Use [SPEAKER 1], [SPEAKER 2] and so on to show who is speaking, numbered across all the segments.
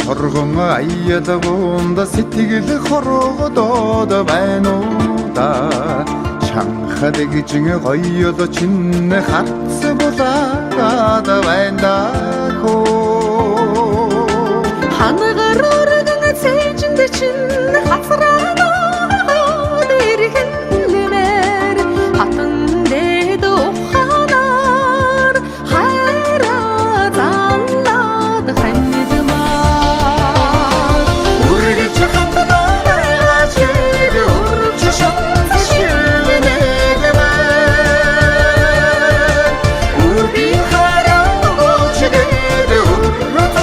[SPEAKER 1] торгон аялагуунда сэтгэл хорогодоод байна уу да шанхад гжин гоёло чинь хатс булаад байна да хөө
[SPEAKER 2] хангаар өргөн цэжинд чинь хацраанаа дэрхэлмээр хатан дэд уханаар хайраа заллаад хандмаа үргэлж хатнаа чиг үргэлж шилнэдмаа үрби хараа чигэд үргэлж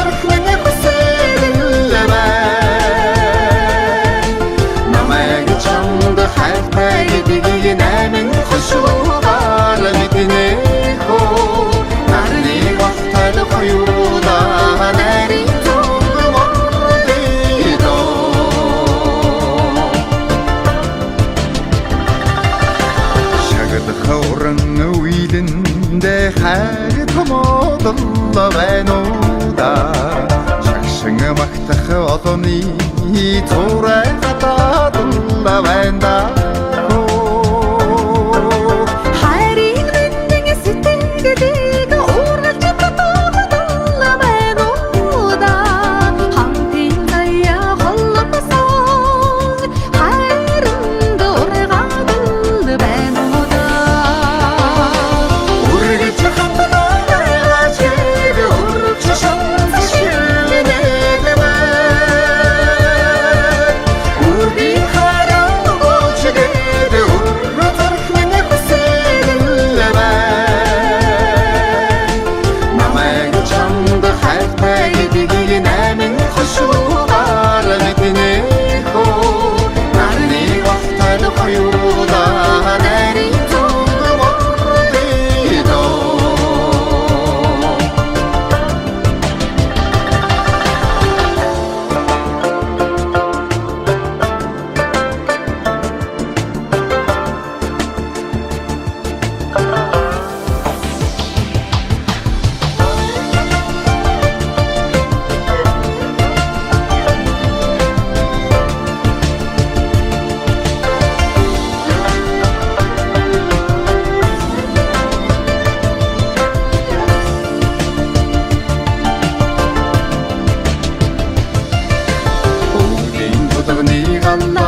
[SPEAKER 1] хайр томоодлоо байна уу да шагшин магтах олонний зурай гадаадла байна да
[SPEAKER 2] хайрын мэндэн сэтгэлийг уургалж татуулна байна уу да хамтын заяа холбосон хайрын дургадл байна уу да үргэлж хатнаа чиг үргэлж шилнэдмаа үрби хараа чигэд
[SPEAKER 1] Галла